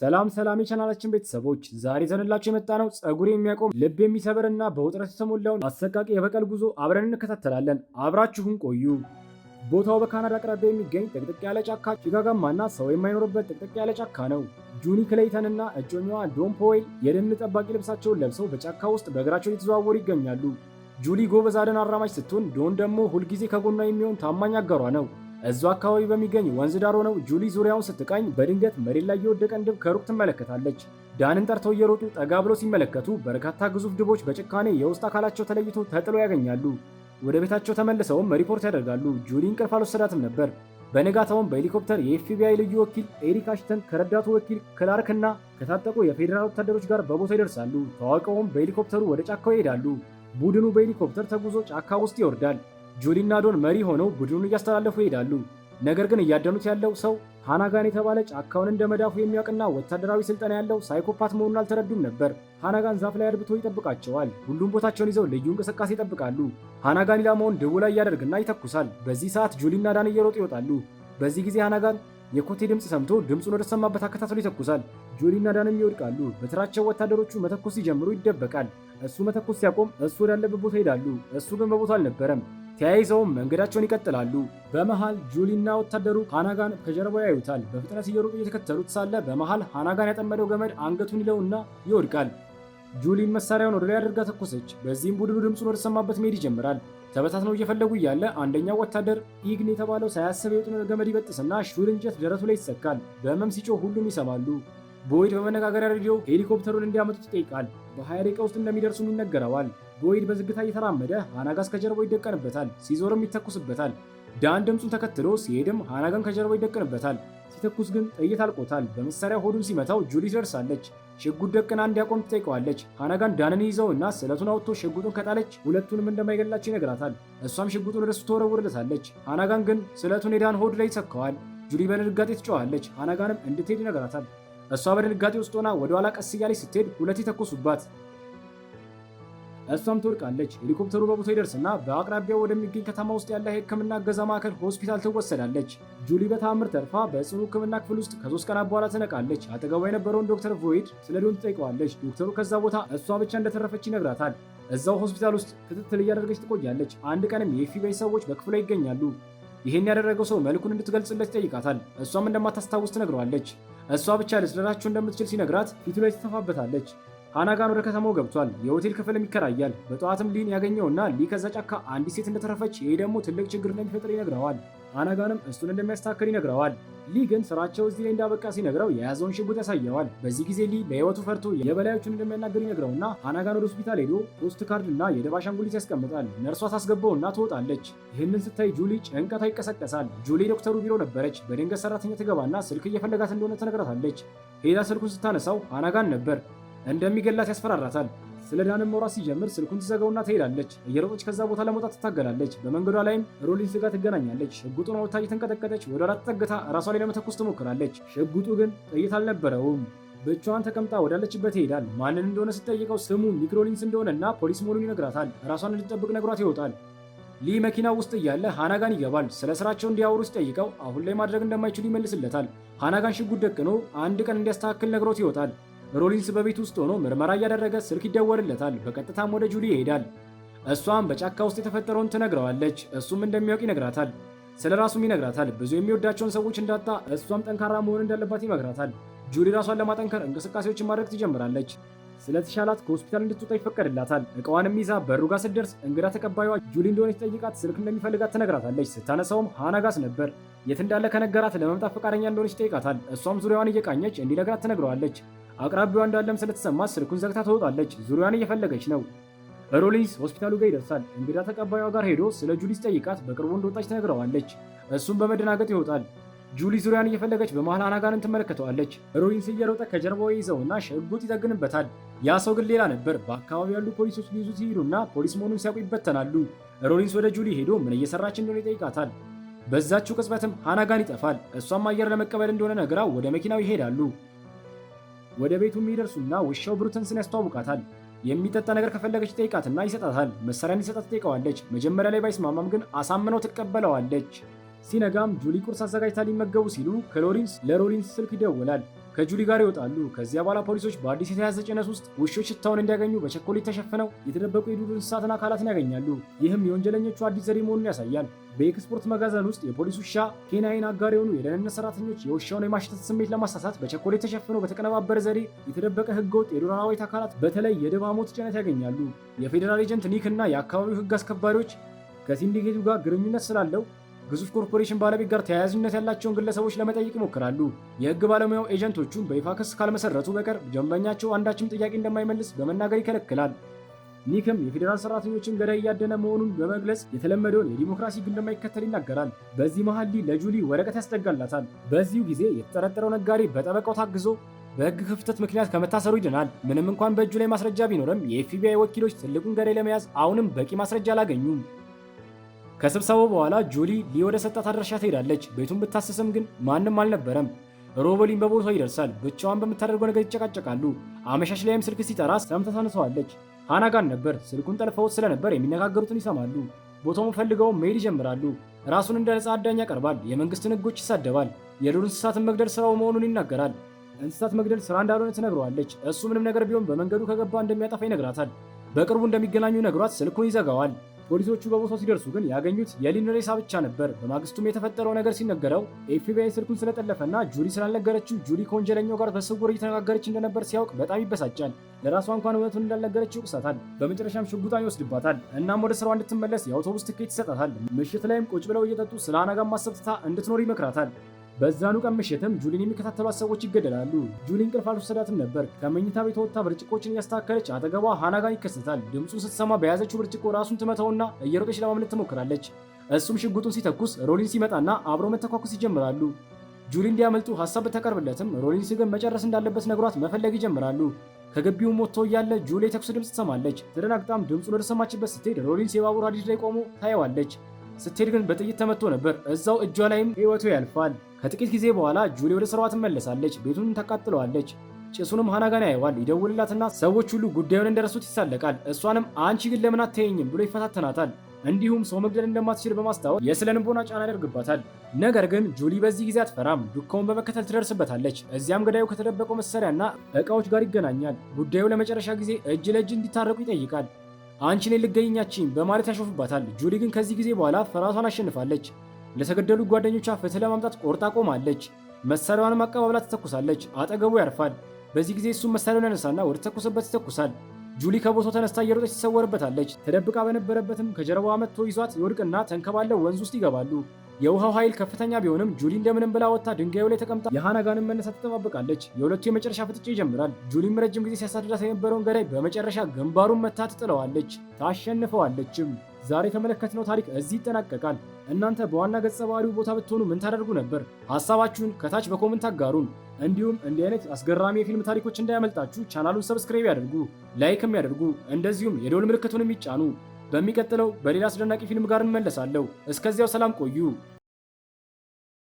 ሰላም የቻናላችን ቤተሰቦች ዛሬ ዘንላችሁ የመጣነው ጸጉር የሚያቆም ልብ የሚሰብርና በውጥረት የተሞላውን አሰቃቂ የበቀል ጉዞ አብረን እንከታተላለን። አብራችሁን ቆዩ። ቦታው በካናዳ አቅራቢያ የሚገኝ ጥቅጥቅ ያለ ጫካ፣ ጭጋጋማና ሰው የማይኖርበት ጥቅጥቅ ያለ ጫካ ነው። ጁኒ ክሌይተን እና እጮኛዋ ዶን ፖዌል የደን ጠባቂ ልብሳቸውን ለብሰው በጫካ ውስጥ በእግራቸው እየተዘዋወሩ ይገኛሉ። ጁሊ ጎበዝ አደን አራማጅ ስትሆን ዶን ደግሞ ሁልጊዜ ከጎኗ የሚሆን ታማኝ አጋሯ ነው። እዛው አካባቢ በሚገኝ ወንዝ ዳር ሆነው ጁሊ ዙሪያውን ስትቃኝ በድንገት መሬት ላይ የወደቀን ድብ ከሩቅ ትመለከታለች። ዳንን ጠርተው እየሮጡ ጠጋ ብለው ሲመለከቱ በርካታ ግዙፍ ድቦች በጭካኔ የውስጥ አካላቸው ተለይቶ ተጥለው ያገኛሉ። ወደ ቤታቸው ተመልሰውም ሪፖርት ያደርጋሉ። ጁሊ እንቅልፍ አልወሰዳትም ነበር። በነጋታውም በሄሊኮፕተር የኤፍቢአይ ልዩ ወኪል ኤሪክ አሽተን ከረዳቱ ወኪል ክላርክ እና ከታጠቁ የፌዴራል ወታደሮች ጋር በቦታው ይደርሳሉ። ተዋውቀውም በሄሊኮፕተሩ ወደ ጫካው ይሄዳሉ። ቡድኑ በሄሊኮፕተር ተጉዞ ጫካ ውስጥ ይወርዳል። ጁሊና ዶን መሪ ሆነው ቡድኑን እያስተላለፉ ይሄዳሉ። ነገር ግን እያደኑት ያለው ሰው ሃናጋን የተባለ ጫካውን እንደ መዳፉ የሚያውቅና ወታደራዊ ስልጠና ያለው ሳይኮፓት መሆኑን አልተረዱም ነበር። ሃናጋን ዛፍ ላይ አድብቶ ይጠብቃቸዋል። ሁሉም ቦታቸውን ይዘው ልዩ እንቅስቃሴ ይጠብቃሉ። ሃናጋን ኢላማውን ድቡ ላይ ያደርግና ይተኩሳል። በዚህ ሰዓት ጁሊና ዳን እየሮጡ ይወጣሉ። በዚህ ጊዜ ሃናጋን የኮቴ ድምፅ ሰምቶ ድምፁን ወደ ተሰማበት አከታትሎ ይተኩሳል። ጁሊና ዳንም ይወድቃሉ። በተራቸው ወታደሮቹ መተኮስ ሲጀምሩ ይደበቃል። እሱ መተኮስ ሲያቆም እሱ ወዳለበት ቦታ ይሄዳሉ። እሱ ግን በቦታው አልነበረም። ተያይዘውም መንገዳቸውን ይቀጥላሉ። በመሃል ጁሊና ወታደሩ ሃናጋን ከጀርባው ያዩታል። በፍጥነት እየሮጡ እየተከተሉት ሳለ በመሃል ሃናጋን ያጠመደው ገመድ አንገቱን ይለውና ይወድቃል። ጁሊን መሳሪያውን ወደ ላይ አድርጋ ተኮሰች። በዚህም ቡድኑ ድምፁን ወደ ተሰማበት መሄድ ይጀምራል። ተበታትነው እየፈለጉ እያለ አንደኛው ወታደር ኢግን የተባለው ሳያስብ የወጡን ገመድ ይበጥስና ሹል እንጨት ደረቱ ላይ ይሰካል። በህመም ሲጮህ ሁሉም ይሰማሉ። ቦይድ በመነጋገሪያ ሬዲዮ ሄሊኮፕተሩን እንዲያመጡት ይጠይቃል። በ20 ደቂቃ ውስጥ እንደሚደርሱም ይነገረዋል። ቦይድ በዝግታ እየተራመደ ሃናጋስ ከጀርባው ይደቀንበታል። ሲዞርም ይተኩስበታል። ዳን ድምፁን ተከትሎ ሲሄድም ሃናጋን ከጀርባው ይደቀንበታል። ሲተኩስ ግን ጥይት አልቆታል። በመሳሪያ ሆዱን ሲመታው ጁሊ ደርሳለች። ሽጉጥ ደቅና እንዲያቆም ትጠይቀዋለች። ሃናጋን ዳንን ይዘውና ስለቱን አውጥቶ ሽጉጡን ከጣለች ሁለቱንም እንደማይገላቸው ይነግራታል። እሷም ሽጉጡን ወደሱ ትወረውርለታለች። ሃናጋን ግን ስለቱን የዳን ሆድ ላይ ይሰካዋል። ጁሊ በድንጋጤ ትጮኻለች። ሃናጋንም እንድትሄድ ይነግራታል። እሷ በድንጋጤ ውስጥ ሆና ወደ ኋላ ቀስ እያለች ስትሄድ ሁለት ይተኩሱባት። እሷም ትወድቃለች። ሄሊኮፕተሩ በቦታው ይደርስና በአቅራቢያው ወደሚገኝ ከተማ ውስጥ ያለ የሕክምና እገዛ ማዕከል ሆስፒታል ትወሰዳለች። ጁሊ በተአምር ተርፋ በጽኑ ሕክምና ክፍል ውስጥ ከ3 ቀናት በኋላ ትነቃለች። አጠገቧ የነበረውን ዶክተር ቮይድ ስለ ዶን ትጠይቀዋለች። ዶክተሩ ከዛ ቦታ እሷ ብቻ እንደተረፈች ይነግራታል። እዛው ሆስፒታል ውስጥ ክትትል እያደረገች ትቆያለች። አንድ ቀንም የኤፍቢአይ ሰዎች በክፍሏ ይገኛሉ። ይህን ያደረገው ሰው መልኩን እንድትገልጽለት ይጠይቃታል። እሷም እንደማታስታውስ ትነግረዋለች። እሷ ብቻ ልትረዳቸው እንደምትችል ሲነግራት ፊቱ ላይ ትተፋበታለች። ሃናጋን ወደ ከተማው ገብቷል። የሆቴል ክፍልም ይከራያል። በጠዋትም ሊን ያገኘውና ሊ ከዛ ጫካ አንዲት ሴት እንደተረፈች፣ ይሄ ደግሞ ትልቅ ችግር እንደሚፈጥር ይነግረዋል። ሃናጋንም እሱን እንደሚያስተካክል ይነግረዋል። ሊ ግን ስራቸው እዚህ ላይ እንዳበቃ ሲነግረው የያዘውን ሽጉጥ ያሳየዋል። በዚህ ጊዜ ሊ ለህይወቱ ፈርቶ የበላዮቹን እንደሚያናገር ይነግረውና ሃናጋን ወደ ሆስፒታል ሄዶ ፖስት ካርድና የደባ አሻንጉሊት ያስቀምጣል። ነርሷ ታስገባውና ትወጣለች። ይህንን ስታይ ጁሊ ጭንቀቷ ይቀሰቀሳል። ጁሊ ዶክተሩ ቢሮ ነበረች። በድንገት ሰራተኛ ትገባና ስልክ እየፈለጋት እንደሆነ ትነግራታለች። ሄዳ ስልኩን ስታነሳው ሃናጋን ነበር። እንደሚገላት ያስፈራራታል። ስለ ዳንም ማውራት ሲጀምር ስልኩን ትዘጋውና ትሄዳለች። እየሮጠች ከዛ ቦታ ለመውጣት ትታገላለች። በመንገዷ ላይም ሮሊንስ ጋር ትገናኛለች። ሽጉጡን አውጥታ እየተንቀጠቀጠች ወደ ኋላ ተጠግታ ራሷ ላይ ለመተኮስ ትሞክራለች። ሽጉጡ ግን ጥይት አልነበረውም። ብቻዋን ተቀምጣ ወዳለችበት ይሄዳል። ማንን እንደሆነ ስትጠይቀው ስሙ ኒክ ሮሊንስ እንደሆነና ፖሊስ መሆኑን ይነግራታል። ራሷን እንድትጠብቅ ነግሯት ይወጣል። ሊ መኪናው ውስጥ እያለ ሃናጋን ይገባል። ስለ ስራቸው እንዲያወሩ ሲጠይቀው አሁን ላይ ማድረግ እንደማይችሉ ይመልስለታል። ሃናጋን ሽጉጥ ደቅኖ አንድ ቀን እንዲያስተካክል ነግሮት ይወጣል። ሮሊንስ በቤት ውስጥ ሆኖ ምርመራ እያደረገ ስልክ ይደወልለታል። በቀጥታም ወደ ጁሊ ይሄዳል። እሷም በጫካ ውስጥ የተፈጠረውን ትነግረዋለች። እሱም እንደሚያውቅ ይነግራታል። ስለ ራሱም ይነግራታል። ብዙ የሚወዳቸውን ሰዎች እንዳጣ፣ እሷም ጠንካራ መሆን እንዳለባት ይመክራታል። ጁሊ ራሷን ለማጠንከር እንቅስቃሴዎችን ማድረግ ትጀምራለች። ስለተሻላት ከሆስፒታል እንድትወጣ ይፈቀድላታል። እቃዋንም ይዛ በሩ ጋር ስትደርስ እንግዳ ተቀባዩዋ ጁሊ እንደሆነች ጠይቃት ስልክ እንደሚፈልጋት ትነግራታለች። ስታነሳውም ሃናጋስ ነበር። የት እንዳለ ከነገራት ለመምጣት ፈቃደኛ እንደሆነች ይጠይቃታል። እሷም ዙሪያዋን እየቃኘች እንዲነግራት ትነግረዋለች። አቅራቢዋ እንዳለም ስለተሰማት ስልኩን ዘግታ ትወጣለች። ዙሪያዋን እየፈለገች ነው። ሮሊንስ ሆስፒታሉ ጋር ይደርሳል። እንግዳ ተቀባዩዋ ጋር ሄዶ ስለ ጁሊ ሲጠይቃት በቅርቡ እንደወጣች ትነግረዋለች። እሱም በመደናገጥ ይወጣል። ጁሊ ዙሪያን እየፈለገች በመሃል ሃናጋንን ትመለከተዋለች። ሮሊንስ እየሮጠ ከጀርባው ይዘውና ሽጉጥ ይጠግንበታል። ያ ሰው ግን ሌላ ነበር። በአካባቢው ያሉ ፖሊሶች ሊይዙት ሲሄዱና ፖሊስ መሆኑን ሲያውቁ ይበተናሉ። ሮሊንስ ወደ ጁሊ ሄዶ ምን እየሰራች እንደሆነ ይጠይቃታል። በዛችው ቅጽበትም ሃናጋን ይጠፋል። እሷም አየር ለመቀበል እንደሆነ ነግራ ወደ መኪናው ይሄዳሉ። ወደ ቤቱ የሚደርሱና ውሻው ብሩተንስን ያስተዋውቃታል። የሚጠጣ ነገር ከፈለገች ይጠይቃትና ይሰጣታል። መሳሪያ እንዲሰጣት ትጠይቀዋለች። መጀመሪያ ላይ ባይስማማም ግን አሳምነው ትቀበለዋለች። ሲነጋም ጁሊ ቁርስ አዘጋጅታ ሊመገቡ ሲሉ ለሮሊንስ ስልክ ይደውላል። ከጁሊ ጋር ይወጣሉ። ከዚያ በኋላ ፖሊሶች በአዲስ የተያዘ ጭነት ውስጥ ውሾች ሽታውን እንዲያገኙ በቸኮሌት ተሸፍነው የተደበቁ የዱር እንስሳትን አካላትን ያገኛሉ። ይህም የወንጀለኞቹ አዲስ ዘዴ መሆኑን ያሳያል። በኤክስፖርት መጋዘን ውስጥ የፖሊስ ውሻ ኬናይን አጋር የሆኑ የደህንነት ሰራተኞች የውሻውን የማሽተት ስሜት ለማሳሳት በቸኮሌት ተሸፍነው በተቀነባበረ ዘዴ የተደበቀ ህገወጥ የዱር አራዊት አካላት በተለይ የድብ ሐሞት ጭነት ያገኛሉ። የፌዴራል ኤጀንት ኒክ እና የአካባቢው ህግ አስከባሪዎች ከሲንዲኬቱ ጋር ግንኙነት ስላለው ግዙፍ ኮርፖሬሽን ባለቤት ጋር ተያያዥነት ያላቸውን ግለሰቦች ለመጠየቅ ይሞክራሉ። የህግ ባለሙያው ኤጀንቶቹን በይፋ ክስ ካልመሰረቱ በቀር ደንበኛቸው አንዳችም ጥያቄ እንደማይመልስ በመናገር ይከለክላል። ኒክም የፌዴራል ሰራተኞችን ገዳይ እያደነ መሆኑን በመግለጽ የተለመደውን የዲሞክራሲ ህግ እንደማይከተል ይናገራል። በዚህ መሃል ሊ ለጁሊ ወረቀት ያስጠጋላታል። በዚሁ ጊዜ የተጠረጠረው ነጋዴ በጠበቃው ታግዞ በህግ ክፍተት ምክንያት ከመታሰሩ ይድናል። ምንም እንኳን በእጁ ላይ ማስረጃ ቢኖርም የኤፍቢአይ ወኪሎች ትልቁን ገዳይ ለመያዝ አሁንም በቂ ማስረጃ አላገኙም። ከስብሰባው በኋላ ጁሊ ሊ ወደ ሰጣት አድራሻ ትሄዳለች። ቤቱን ብታሰስም ግን ማንም አልነበረም። ሮበሊን በቦታው ይደርሳል። ብቻዋን በምታደርገው ነገር ይጨቃጨቃሉ። አመሻሽ ላይም ስልክ ሲጠራ ሰምታ ታነሳዋለች። ሃናጋን ነበር። ስልኩን ጠልፈውት ስለነበር የሚነጋገሩትን ይሰማሉ። ቦታውን ፈልገው መሄድ ይጀምራሉ። ራሱን እንደ ነጻ አዳኝ ያቀርባል። የመንግስትን ህጎች ይሳደባል። የዱር እንስሳትን መግደል ስራው መሆኑን ይናገራል። እንስሳት መግደል ስራ እንዳልሆነ ትነግረዋለች። እሱ ምንም ነገር ቢሆን በመንገዱ ከገባ እንደሚያጠፋ ይነግራታል። በቅርቡ እንደሚገናኙ ነግሯት ስልኩን ይዘጋዋል። ፖሊሶቹ በቦታው ሲደርሱ ግን ያገኙት የሊን ሬሳ ብቻ ነበር። በማግስቱም የተፈጠረው ነገር ሲነገረው ኤፍቢአይ ስልኩን ስለጠለፈና ጁሊ ስላልነገረችው ጁሊ ከወንጀለኛው ጋር በስውር እየተነጋገረች እንደነበር ሲያውቅ በጣም ይበሳጫል። ለራሷ እንኳን እውነቱን እንዳልነገረችው ይወቅሳታል። በመጨረሻም ሽጉጣን ይወስድባታል። እናም ወደ ስራዋ እንድትመለስ የአውቶቡስ ትኬት ይሰጣታል። ምሽት ላይም ቁጭ ብለው እየጠጡ ስለ ሃናጋን ማሰብ ትታ እንድትኖር ይመክራታል። በዛኑ ቀን ምሽትም ጁሊን የሚከታተሏት ሰዎች ይገደላሉ። ጁሊ እንቅልፍ አልወሰዳትም ነበር። ከመኝታ ቤት ወጥታ ብርጭቆችን እያስተካከለች አጠገቧ ሃናጋን ይከሰታል። ድምፁን ስትሰማ በያዘችው ብርጭቆ ራሱን ትመታውና እየሮጠች ለማምለጥ ትሞክራለች። እሱም ሽጉጡን ሲተኩስ ሮሊንስ ይመጣና አብሮ መተኳኩስ ይጀምራሉ። ጁሊ እንዲያመልጡ ሀሳብ ብታቀርብለትም ሮሊንስ ግን መጨረስ እንዳለበት ነግሯት መፈለግ ይጀምራሉ። ከግቢውም ወጥቶ እያለ ጁሊ የተኩስ ድምፅ ትሰማለች። ተደናግጣም ድምፁን ወደ ሰማችበት ስትሄድ ሮሊንስ የባቡር ሐዲድ ላይ ቆሞ ታየዋለች። ስትሄድ ግን በጥይት ተመቶ ነበር። እዛው እጇ ላይም ህይወቱ ያልፋል። ከጥቂት ጊዜ በኋላ ጁሊ ወደ ስራዋ ትመለሳለች። ቤቱን ታቃጥለዋለች። ጭሱንም ሃናጋን ያየዋል። ይደውልላትና ሰዎች ሁሉ ጉዳዩን እንደረሱት ይሳለቃል። እሷንም አንቺ ግን ለምን አትተይኝም ብሎ ይፈታተናታል። እንዲሁም ሰው መግደል እንደማትችል በማስታወቅ የስነ ልቦና ጫና ያደርግባታል። ነገር ግን ጁሊ በዚህ ጊዜ አትፈራም። ዱካውን በመከተል ትደርስበታለች። እዚያም ገዳዩ ከተደበቀው መሳሪያና እቃዎች ጋር ይገናኛል። ጉዳዩ ለመጨረሻ ጊዜ እጅ ለእጅ እንዲታረቁ ይጠይቃል። አንቺ እኔን ልትገይኛችኝ በማለት ያሾፍባታል። ጁሊ ግን ከዚህ ጊዜ በኋላ ፍርሃቷን አሸንፋለች። ለተገደሉ ጓደኞቿ ፍትህ ለማምጣት ቆርጣ ቆማለች። መሳሪያዋንም አቀባብላ ትተኩሳለች። አጠገቡ ያርፋል። በዚህ ጊዜ እሱም መሳሪያውን ያነሳና ወደ ተተኮሰበት ይተኩሳል። ጁሊ ከቦታው ተነስታ እየሮጠች ትሰወርበታለች። ተደብቃ በነበረበትም ከጀርባዋ መጥቶ ይዟት ይወድቅና ተንከባለው ወንዝ ውስጥ ይገባሉ። የውሃው ኃይል ከፍተኛ ቢሆንም ጁሊ እንደምንም ብላ ወጥታ ድንጋዩ ላይ ተቀምጣ የሃናጋንን መነሳት ትጠባበቃለች። የሁለቱ የመጨረሻ ፍጥጫ ይጀምራል። ጁሊም ረጅም ጊዜ ሲያሳድዳት የነበረውን ገዳይ በመጨረሻ ግንባሩን መታ ትጥለዋለች። ታሸንፈዋለችም። ዛሬ የተመለከትነው ታሪክ እዚህ ይጠናቀቃል። እናንተ በዋና ገጸ ባህሪው ቦታ ብትሆኑ ምን ታደርጉ ነበር? ሐሳባችሁን ከታች በኮመንት አጋሩን። እንዲሁም እንዲህ አይነት አስገራሚ የፊልም ታሪኮች እንዳያመልጣችሁ ቻናሉን ሰብስክራይብ ያድርጉ፣ ላይክም ያድርጉ፣ እንደዚሁም የደወል ምልክቱንም ይጫኑ። በሚቀጥለው በሌላ አስደናቂ ፊልም ጋር እንመለሳለሁ። እስከዚያው ሰላም ቆዩ።